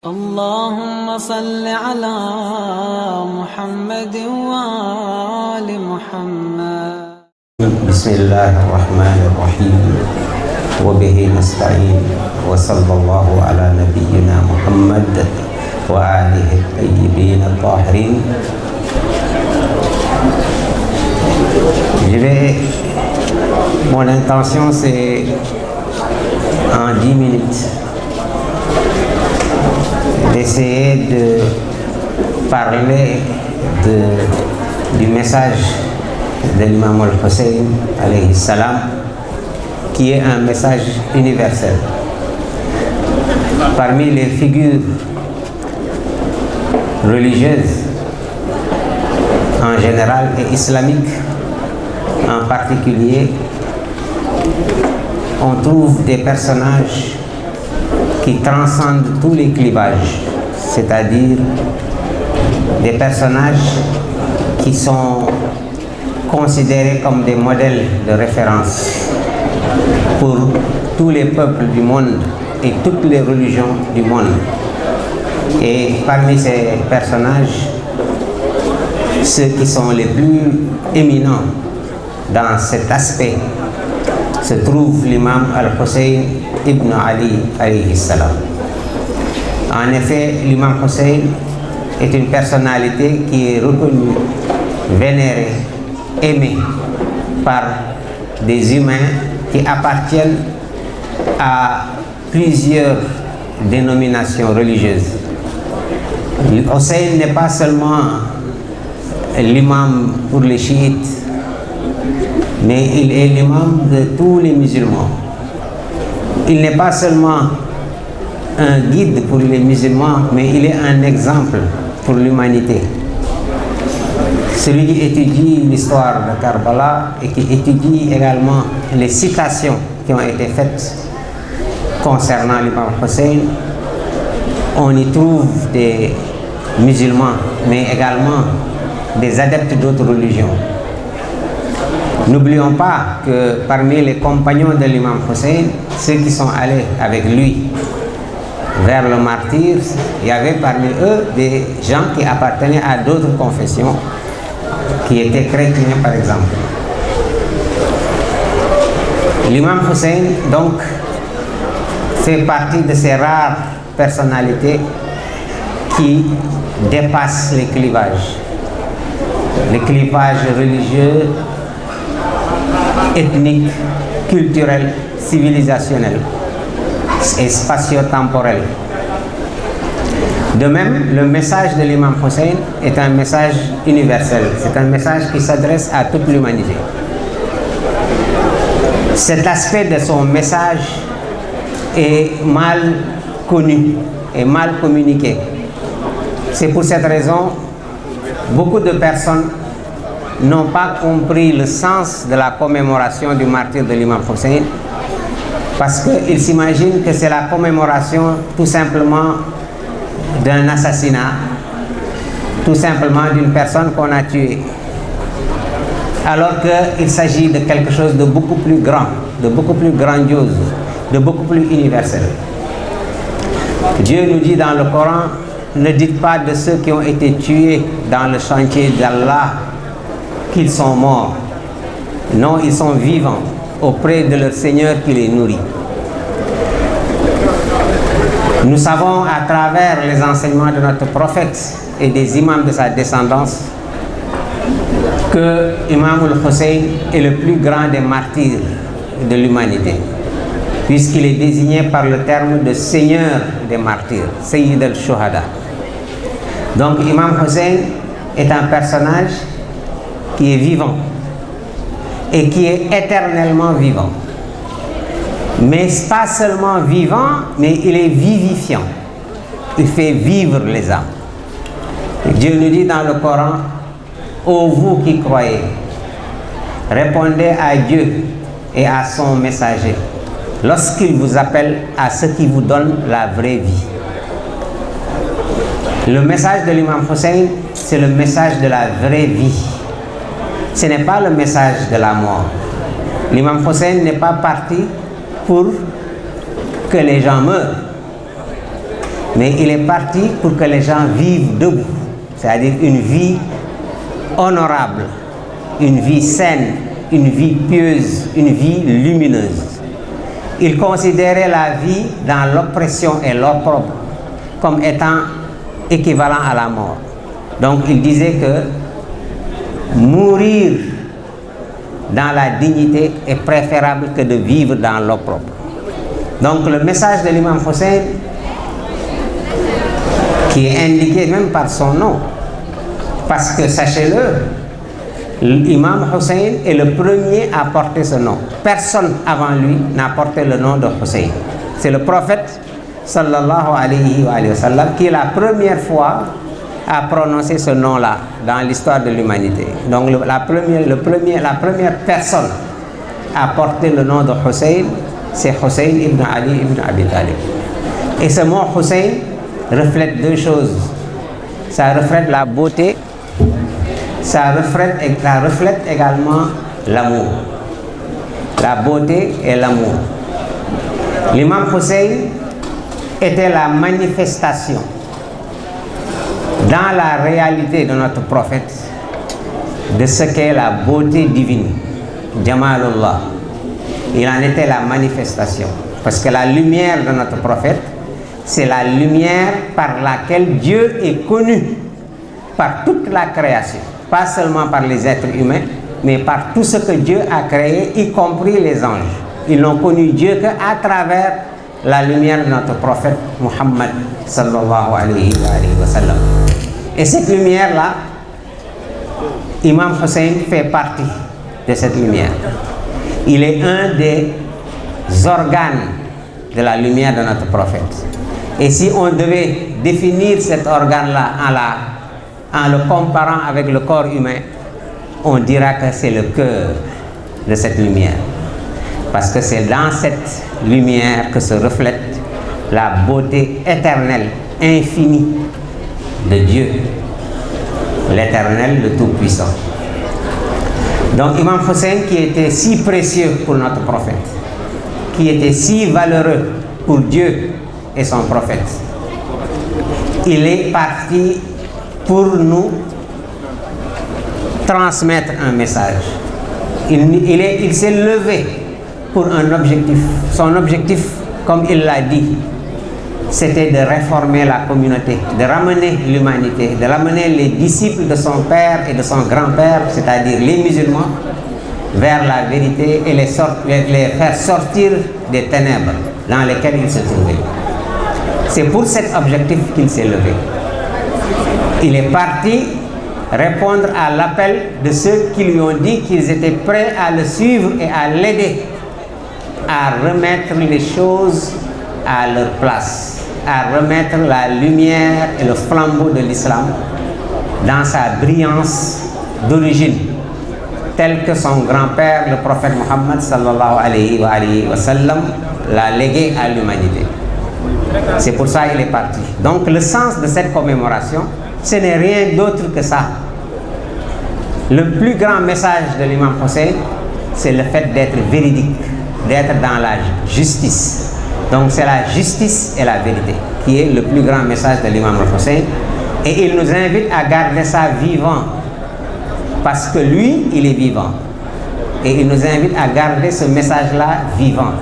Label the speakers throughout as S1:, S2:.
S1: اللهم صل على محمد وآل محمد.
S2: بسم الله الرحمن الرحيم وبه نستعين وصلى الله على نبينا محمد وآله الطيبين الطاهرين. Mon intention c'est en 10 minutes d'essayer de parler du message de l'imam al-Hussein alayhi salam, qui est un message universel. Parmi les figures religieuses en général et islamiques en particulier, on trouve des personnages qui transcendent tous les clivages, c'est-à-dire des personnages qui sont considérés comme des modèles de référence pour tous les peuples du monde et toutes les religions du monde. Et parmi ces personnages, ceux qui sont les plus éminents dans cet aspect se trouve l'imam al-Hussein ibn Ali alayhi salam. En effet, l'imam Hussein est une personnalité qui est reconnue, vénérée, aimée par des humains qui appartiennent à plusieurs dénominations religieuses. Hussein n'est pas seulement l'imam pour les chiites, mais il est l'imam de tous les musulmans. Il n'est pas seulement un guide pour les musulmans, mais il est un exemple pour l'humanité. Celui qui étudie l'histoire de Karbala et qui étudie également les citations qui ont été faites concernant l'imam Hussein, on y trouve des musulmans, mais également des adeptes d'autres religions. N'oublions pas que parmi les compagnons de l'imam Hussein, ceux qui sont allés avec lui vers le martyre, il y avait parmi eux des gens qui appartenaient à d'autres confessions, qui étaient chrétiens par exemple. L'imam Hussein donc fait partie de ces rares personnalités qui dépassent les clivages religieux, ethnique, culturel, civilisationnel et spatio-temporel. De même, le message de l'imam Hussein est un message universel, c'est un message qui s'adresse à toute l'humanité. Cet aspect de son message est mal connu et mal communiqué. C'est pour cette raison que beaucoup de personnes n'ont pas compris le sens de la commémoration du martyre de l'imam Hussein, parce qu'ils s'imaginent que c'est la commémoration tout simplement d'un assassinat, tout simplement d'une personne qu'on a tuée, alors qu'il s'agit de quelque chose de beaucoup plus grand, de beaucoup plus grandiose, de beaucoup plus universel. Dieu nous dit dans le Coran: ne dites pas de ceux qui ont été tués dans le chantier d'Allah qu'ils sont morts. Non, ils sont vivants auprès de leur Seigneur qui les nourrit. Nous savons à travers les enseignements de notre prophète et des imams de sa descendance que l'imam al-Hussein est le plus grand des martyrs de l'humanité, puisqu'il est désigné par le terme de Seigneur des martyrs, Sayyid al-Shuhada. Donc l'imam Hussein est un personnage qui est vivant et qui est éternellement vivant. Mais pas seulement vivant, mais il est vivifiant. Il fait vivre les âmes. Dieu nous dit dans le Coran: ô vous qui croyez, répondez à Dieu et à son messager lorsqu'il vous appelle à ce qui vous donne la vraie vie. Le message de l'imam Hussein, c'est le message de la vraie vie. Ce n'est pas le message de la mort. L'imam Hussein n'est pas parti pour que les gens meurent. mais il est parti pour que les gens vivent debout, c'est-à-dire une vie honorable, une vie saine, une vie pieuse, une vie lumineuse. Il considérait la vie dans l'oppression et l'opprobre comme étant équivalent à la mort. Donc il disait que mourir dans la dignité est préférable que de vivre dans l'opprobre. Donc le message de l'imam Hussein, qui est indiqué même par son nom, parce que sachez-le, l'imam Hussein est le premier à porter ce nom. Personne avant lui n'a porté le nom de Hussein. C'est le prophète sallallahu alayhi wa sallam qui la première fois a prononcé ce nom-là dans l'histoire de l'humanité. Donc la première personne à porter le nom de Hussein, c'est Hussein ibn Ali ibn Abi Talib. Et ce mot Hussein reflète deux choses. Ça reflète la beauté, ça reflète également l'amour. La beauté et l'amour. L'imam Hussein était la manifestation dans la réalité de notre prophète de ce qu'est la beauté divine, Jamalullah. Il en était la manifestation. Parce que la lumière de notre prophète, c'est la lumière par laquelle Dieu est connu par toute la création. Pas seulement par les êtres humains, mais par tout ce que Dieu a créé, y compris les anges. Ils n'ont connu Dieu qu'à travers la lumière de notre prophète Muhammad sallallahu alayhi wa sallam. Et cette lumière-là, Imam Hussein fait partie de cette lumière. Il est un des organes de la lumière de notre prophète. Et si on devait définir cet organe-là en le comparant avec le corps humain, on dira que c'est le cœur de cette lumière. Parce que c'est dans cette lumière que se reflète la beauté éternelle, infinie de Dieu, l'Éternel, le Tout-Puissant. Donc Imam Hussein, qui était si précieux pour notre prophète, qui était si valeureux pour Dieu et son prophète, il est parti pour nous transmettre un message. Il s'est levé pour un objectif. Son objectif, comme il l'a dit, c'était de réformer la communauté, de ramener l'humanité, de ramener les disciples de son père et de son grand-père, c'est-à-dire les musulmans, vers la vérité et les faire sortir des ténèbres dans lesquelles ils se trouvaient. C'est pour cet objectif qu'il s'est levé. Il est parti répondre à l'appel de ceux qui lui ont dit qu'ils étaient prêts à le suivre et à l'aider à remettre les choses à leur place, à remettre la lumière et le flambeau de l'islam dans sa brillance d'origine, tel que son grand-père, le prophète Muhammad sallallahu alayhi wa sallam, l'a légué à l'humanité. C'est pour ça qu'il est parti. Donc le sens de cette commémoration, ce n'est rien d'autre que ça. Le plus grand message de l'imam Hussein, c'est le fait d'être véridique, d'être dans la justice. Donc c'est la justice et la vérité qui est le plus grand message de l'imam Hussein. Et il nous invite à garder ça vivant, parce que lui, il est vivant. Et il nous invite à garder ce message-là vivant.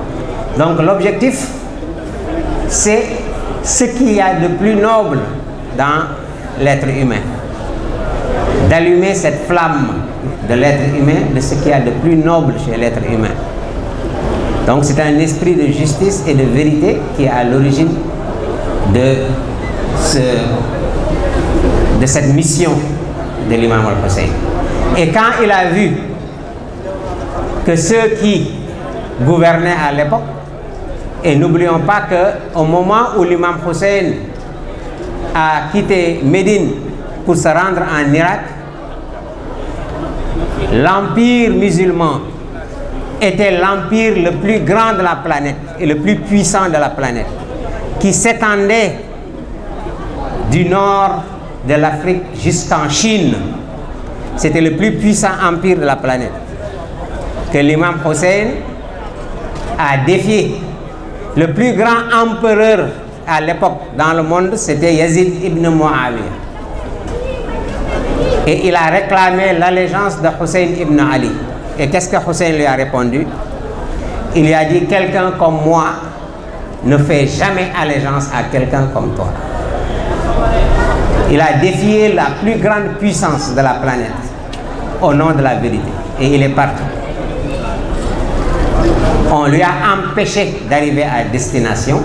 S2: Donc l'objectif, c'est ce qu'il y a de plus noble dans l'être humain. D'allumer cette flamme de l'être humain, de ce qu'il y a de plus noble chez l'être humain. Donc c'est un esprit de justice et de vérité qui est à l'origine de cette mission de l'imam al-Hussein. Et quand il a vu que ceux qui gouvernaient à l'époque, et n'oublions pas qu'au moment où l'imam Hussein a quitté Médine pour se rendre en Irak, l'empire musulman était l'empire le plus grand de la planète et le plus puissant de la planète, qui s'étendait du nord de l'Afrique jusqu'en Chine. C'était le plus puissant empire de la planète, que l'imam Hussein a défié. Le plus grand empereur à l'époque dans le monde, c'était Yazid ibn Muawiyah. Et il a réclamé l'allégeance de Hussein ibn Ali. Et qu'est-ce que Hussein lui a répondu? Il lui a dit: quelqu'un comme moi ne fait jamais allégeance à quelqu'un comme toi. Il a défié la plus grande puissance de la planète au nom de la vérité. Et il est parti. On lui a empêché d'arriver à destination.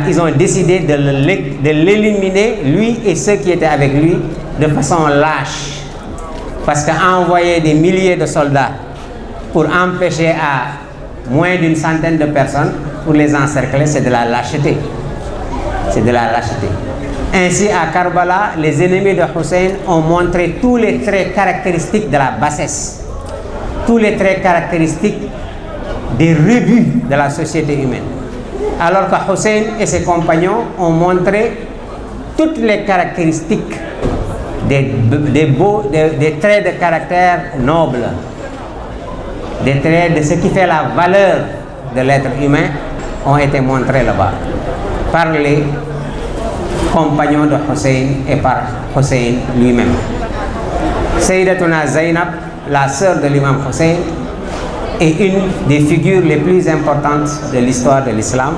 S2: Ils ont décidé de l'éliminer, lui et ceux qui étaient avec lui, de façon lâche. Parce qu'envoyer des milliers de soldats pour empêcher à moins d'une centaine de personnes, pour les encercler, c'est de la lâcheté. C'est de la lâcheté. Ainsi, à Karbala, les ennemis de Hussein ont montré tous les traits caractéristiques de la bassesse, tous les traits caractéristiques des rebuts de la société humaine. Alors que Hussein et ses compagnons ont montré toutes les caractéristiques des traits de caractère nobles, des traits de ce qui fait la valeur de l'être humain ont été montrés là-bas par les compagnons de Hussein et par Hussein lui-même. Sayyidatuna Zainab, la sœur de l'imam Hussein, est une des figures les plus importantes de l'histoire de l'islam.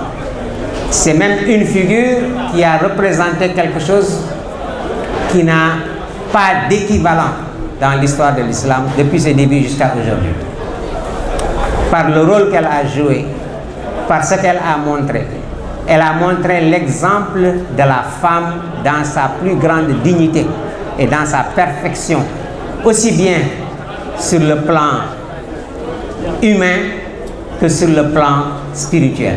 S2: C'est même une figure qui a représenté quelque chose qui n'a pas d'équivalent dans l'histoire de l'islam depuis ses débuts jusqu'à aujourd'hui. Par le rôle qu'elle a joué, par ce qu'elle a montré. Elle a montré l'exemple de la femme dans sa plus grande dignité et dans sa perfection, aussi bien sur le plan humain que sur le plan spirituel.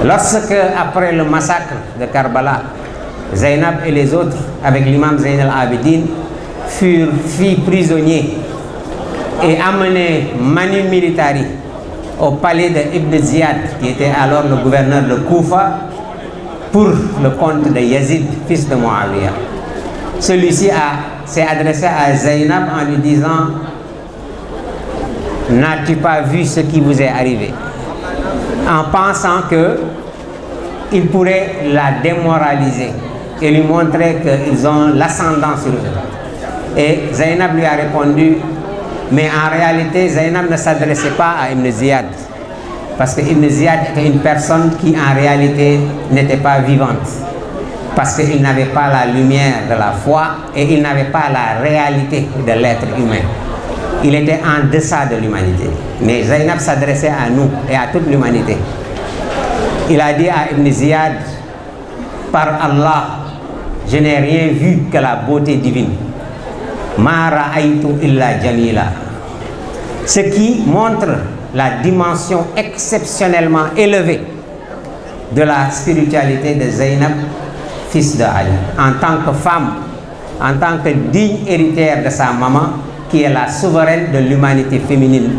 S2: Lorsque, après le massacre de Karbala, Zainab et les autres, avec l'imam Zayn al-Abidin, furent faits prisonniers et amenés manu militari au palais de Ibn Ziyad, qui était alors le gouverneur de Koufa, pour le compte de Yazid, fils de Muawiyah. Celui-ci s'est adressé à Zainab en lui disant: n'as-tu pas vu ce qui vous est arrivé? En pensant qu'il pourrait la démoraliser et lui montrer qu'ils ont l'ascendant sur eux. Et Zainab lui a répondu: mais en réalité, Zainab ne s'adressait pas à Ibn Ziyad, parce que Ibn Ziyad était une personne qui en réalité n'était pas vivante, parce qu'il n'avait pas la lumière de la foi et il n'avait pas la réalité de l'être humain. Il était en deçà de l'humanité. Mais Zainab s'adressait à nous et à toute l'humanité. Il a dit à Ibn Ziyad: par Allah, je n'ai rien vu que la beauté divine. Ma ra'aytu illa jamila. Ce qui montre la dimension exceptionnellement élevée de la spiritualité de Zainab, fils de Ali, en tant que femme, en tant que digne héritière de sa maman, qui est la souveraine de l'humanité féminine,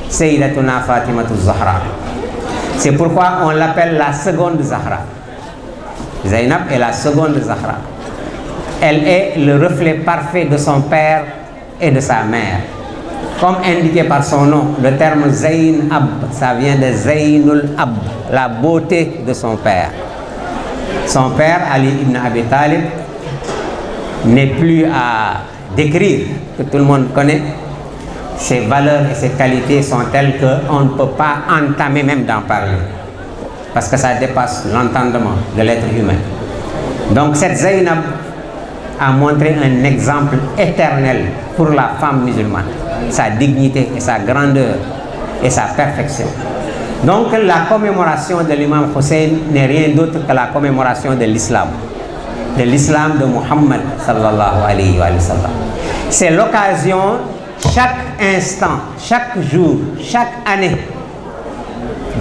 S2: Sayyidatuna Fatimatu Zahra. C'est pourquoi on l'appelle la seconde Zahra. Zainab est la seconde Zahra. Elle est le reflet parfait de son père et de sa mère. Comme indiqué par son nom, le terme Zayn Ab, ça vient de Zaynul Ab, la beauté de son père. Son père, Ali ibn Abi Talib, n'est plus à décrire, que tout le monde connaît. Ses valeurs et ses qualités sont telles qu'on ne peut pas entamer même d'en parler, parce que ça dépasse l'entendement de l'être humain. Donc cette Zainab a montré un exemple éternel pour la femme musulmane, sa dignité et sa grandeur et sa perfection. Donc la commémoration de l'imam Hussein n'est rien d'autre que la commémoration de l'islam de Muhammad sallallahu alayhi wa sallam. C'est l'occasion, chaque instant, chaque jour, chaque année,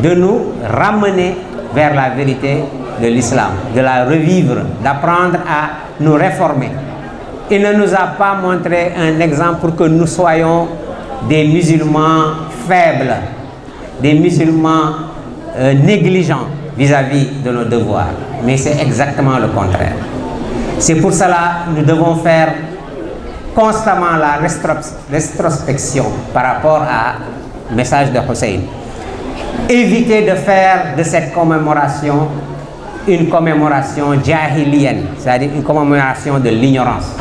S2: de nous ramener vers la vérité de l'islam, de la revivre, d'apprendre à nous réformer. Il ne nous a pas montré un exemple pour que nous soyons des musulmans faibles, des musulmans négligents vis-à-vis de nos devoirs. Mais c'est exactement le contraire. C'est pour cela que nous devons faire constamment la rétrospection par rapport au message de Hussein. Éviter de faire de cette commémoration une commémoration jahilienne, c'est-à-dire une commémoration de l'ignorance.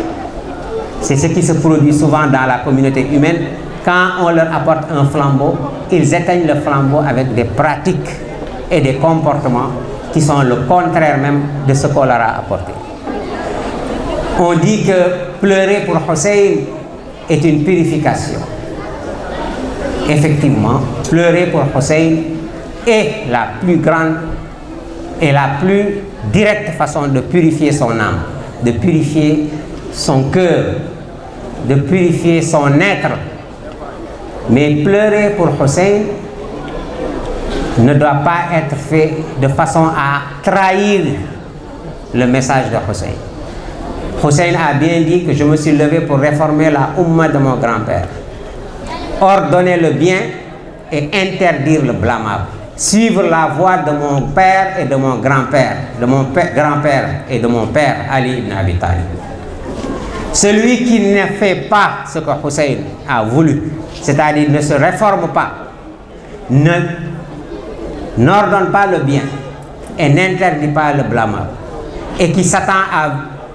S2: C'est ce qui se produit souvent dans la communauté humaine. Quand on leur apporte un flambeau, ils éteignent le flambeau avec des pratiques et des comportements qui sont le contraire même de ce qu'on leur a apporté. On dit que pleurer pour Hussein est une purification. Effectivement, pleurer pour Hussein est la plus grande et la plus directe façon de purifier son âme, de purifier son cœur, de purifier son être. Mais pleurer pour Hussein ne doit pas être fait de façon à trahir le message de Hussein. Hussein a bien dit que je me suis levé pour réformer la Ummah de mon grand-père, ordonner le bien et interdire le blâmable, suivre la voie de mon père et de mon grand-père, de mon grand-père et de mon père Ali ibn Abi Talib. Celui qui ne fait pas ce que Hussein a voulu, c'est-à-dire ne se réforme pas, n'ordonne pas le bien et n'interdit pas le blâmable, et qui s'attend à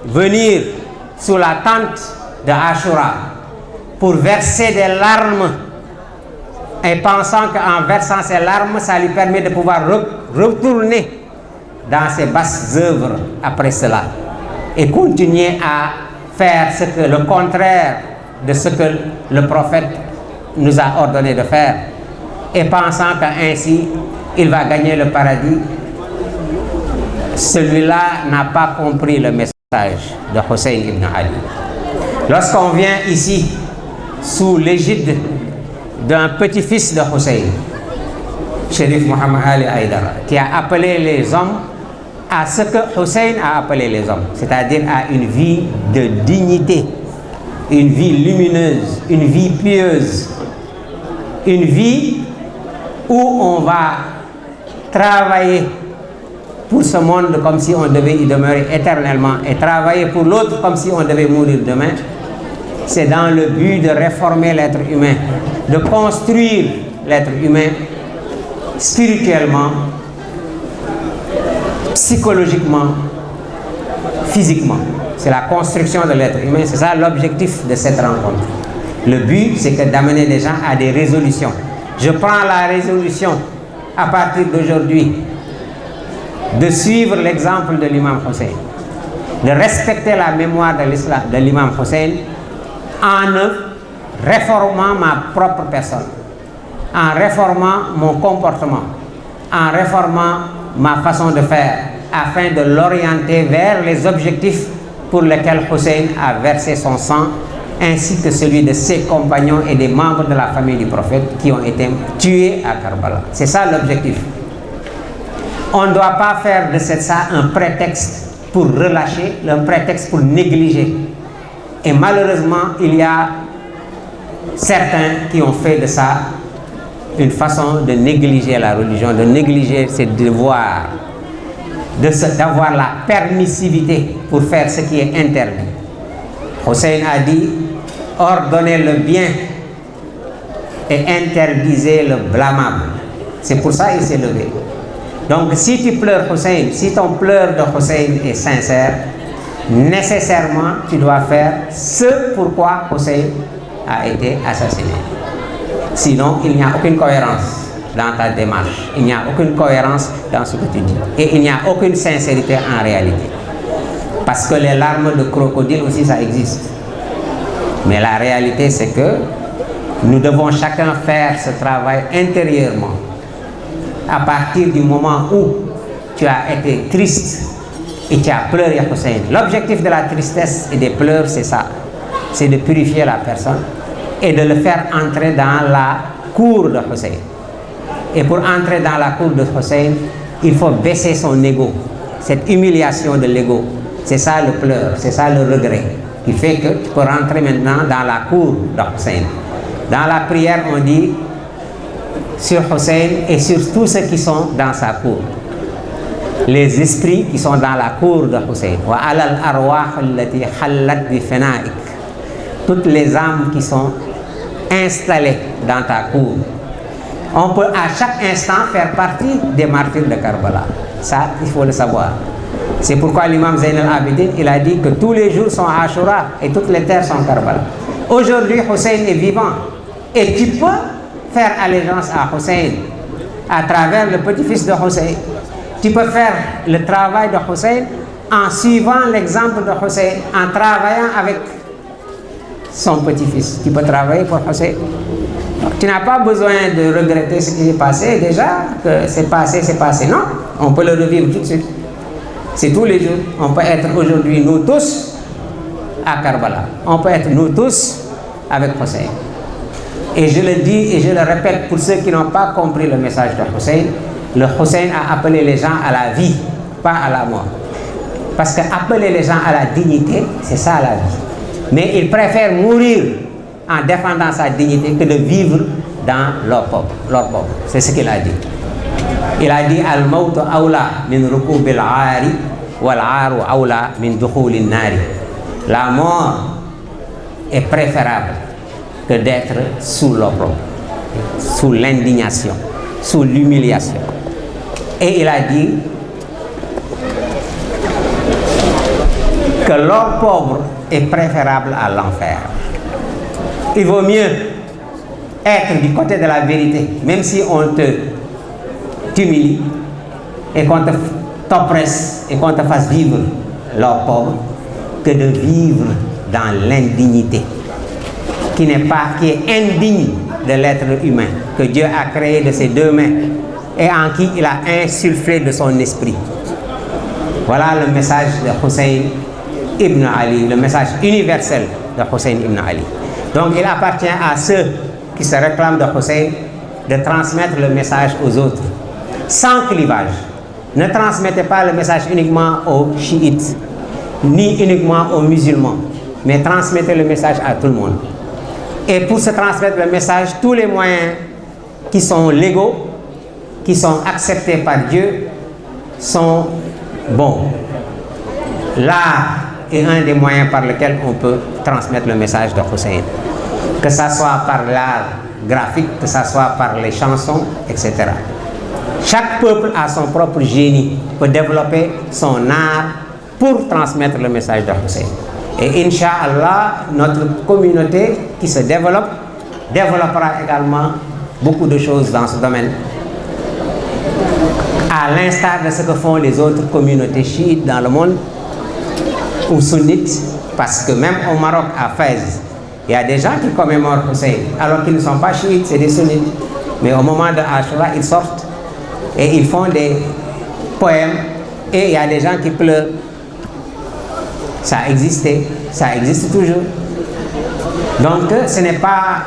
S2: venir sous la tente de Ashura pour verser des larmes et pensant qu'en versant ces larmes, ça lui permet de pouvoir retourner dans ses basses œuvres après cela et continuer à faire le contraire de ce que le prophète nous a ordonné de faire, et pensant qu'ainsi il va gagner le paradis. Celui-là n'a pas compris le message de Hussein ibn Ali. Lorsqu'on vient ici sous l'égide d'un petit-fils de Hussein, Chérif Mohammed Ali Haïdara, qui a appelé les hommes à ce que Hussein a appelé les hommes, c'est-à-dire à une vie de dignité, une vie lumineuse, une vie pieuse, une vie où on va travailler pour ce monde comme si on devait y demeurer éternellement et travailler pour l'autre comme si on devait mourir demain. C'est dans le but de réformer l'être humain, de construire l'être humain spirituellement, psychologiquement, physiquement. C'est la construction de l'être humain, c'est ça l'objectif de cette rencontre. Le but, c'est que d'amener les gens à des résolutions. Je prends la résolution à partir d'aujourd'hui de suivre l'exemple de l'imam Hussein, de respecter la mémoire de l'islam, de l'imam Hussein, en réformant ma propre personne, en réformant mon comportement, en réformant ma façon de faire, afin de l'orienter vers les objectifs pour lesquels Hussein a versé son sang, ainsi que celui de ses compagnons et des membres de la famille du prophète qui ont été tués à Karbala. C'est ça l'objectif. On ne doit pas faire de ça un prétexte pour relâcher, un prétexte pour négliger. Et malheureusement, il y a certains qui ont fait de ça une façon de négliger la religion, de négliger ses devoirs, d'avoir la permissivité pour faire ce qui est interdit. Hussein a dit, ordonnez le bien et interdisez le blâmable. C'est pour ça qu'il s'est levé. Donc si tu pleures Hussein, si ton pleur de Hussein est sincère, nécessairement tu dois faire ce pourquoi Hussein a été assassiné. Sinon, il n'y a aucune cohérence dans ta démarche. Il n'y a aucune cohérence dans ce que tu dis. Et il n'y a aucune sincérité en réalité. Parce que les larmes de crocodile aussi, ça existe. Mais la réalité, c'est que nous devons chacun faire ce travail intérieurement. À partir du moment où tu as été triste et tu as pleuré Hussein. L'objectif de la tristesse et des pleurs, c'est ça. C'est de purifier la personne et de le faire entrer dans la cour de Hussein. Et pour entrer dans la cour de Hussein, il faut baisser son ego. Cette humiliation de l'ego, c'est ça le pleur, c'est ça le regret, qui fait que tu peux rentrer maintenant dans la cour de Hussein. Dans la prière, on dit sur Hussein et sur tous ceux qui sont dans sa cour. Les esprits qui sont dans la cour de Hussein. Wa alal arwah allati hallat bi fana'ik. Toutes les âmes qui sont installées dans ta cour. On peut à chaque instant faire partie des martyrs de Karbala. Ça, il faut le savoir. C'est pourquoi l'imam Zayn al-Abidin, il a dit que tous les jours sont Ashura et toutes les terres sont Karbala. Aujourd'hui, Hussein est vivant. Et tu peux faire allégeance à Hussein à travers le petit-fils de Hussein. Tu peux faire le travail de Hussein en suivant l'exemple de Hussein, en travaillant avec son petit-fils. Tu peux travailler pour Hussein. Donc, tu n'as pas besoin de regretter ce qui s'est passé déjà, que c'est passé. Non, on peut le revivre tout de suite. C'est tous les jours. On peut être aujourd'hui, nous tous, à Karbala. On peut être nous tous avec Hussein. Et je le dis et je le répète pour ceux qui n'ont pas compris le message de Hussein, le Hussein a appelé les gens à la vie, pas à la mort. Parce qu'appeler les gens à la dignité, c'est ça la vie. Mais il préfère mourir en défendant sa dignité que de vivre dans leur peuple. C'est ce qu'il a dit. Il a dit Al-Mawtu awla min rukubil aari wal aaru awla min dukhulin nari. La mort est préférable que d'être sous l'opprobre, sous l'indignation, sous l'humiliation. Et il a dit que l'or pauvre est préférable à l'enfer. Il vaut mieux être du côté de la vérité, même si on t'humilie et qu'on t'oppresse et qu'on te fasse vivre l'or pauvre, que de vivre dans l'indignité, qui est indigne de l'être humain, que Dieu a créé de ses deux mains et en qui il a insufflé de son esprit. Voilà le message de Hussein ibn Ali, le message universel de Hussein ibn Ali. Donc il appartient à ceux qui se réclament de Hussein de transmettre le message aux autres, sans clivage. Ne transmettez pas le message uniquement aux chiites, ni uniquement aux musulmans, mais transmettez le message à tout le monde. Et pour se transmettre le message, tous les moyens qui sont légaux, qui sont acceptés par Dieu, sont bons. L'art est un des moyens par lesquels on peut transmettre le message de Hussein. Que ça soit par l'art graphique, que ça soit par les chansons, etc. Chaque peuple a son propre génie, peut développer son art pour transmettre le message de Hussein. Et Inch'Allah, notre communauté qui se développe, développera également beaucoup de choses dans ce domaine. À l'instar de ce que font les autres communautés chiites dans le monde, ou sunnites, parce que même au Maroc, à Fès, il y a des gens qui commémorent Hussein, alors qu'ils ne sont pas chiites, c'est des sunnites. Mais au moment de Ashura, ils sortent et ils font des poèmes et il y a des gens qui pleurent. Ça a existé, ça existe toujours. Donc ce n'est pas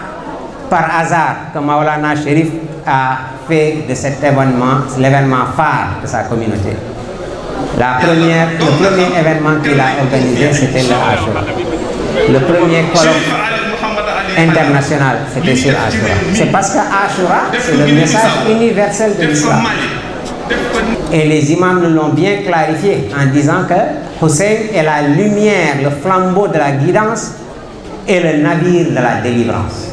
S2: par hasard que Maulana Chérif a fait de cet événement l'événement phare de sa communauté. Le premier événement qu'il a organisé, c'était le Ashura. Le premier colloque international, c'était sur Ashura. C'est parce que Ashura, c'est le message universel de l'islam. Et les imams nous l'ont bien clarifié en disant que Hussein est la lumière, le flambeau de la guidance et le navire de la délivrance.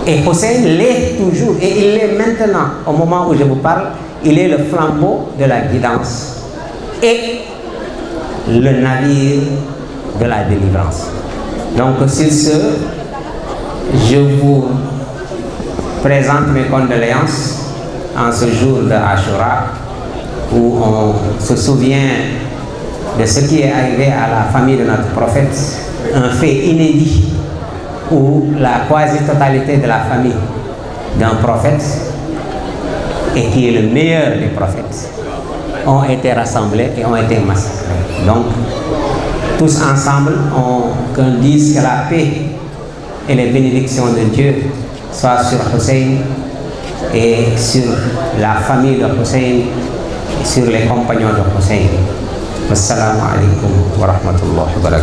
S2: Et Hussein l'est toujours, et il l'est maintenant, au moment où je vous parle, il est le flambeau de la guidance et le navire de la délivrance. Donc sur ce, je vous présente mes condoléances en ce jour de Ashura, où on se souvient de ce qui est arrivé à la famille de notre prophète, un fait inédit où la quasi-totalité de la famille d'un prophète, et qui est le meilleur des prophètes, ont été rassemblés et ont été massacrés. Donc, tous ensemble, qu'on dise que la paix et les bénédictions de Dieu soient sur Hussein et sur la famille de Hussein et sur les compagnons de Hussein. Wassalamu alaikum wa rahmatullahi wa barakatuh.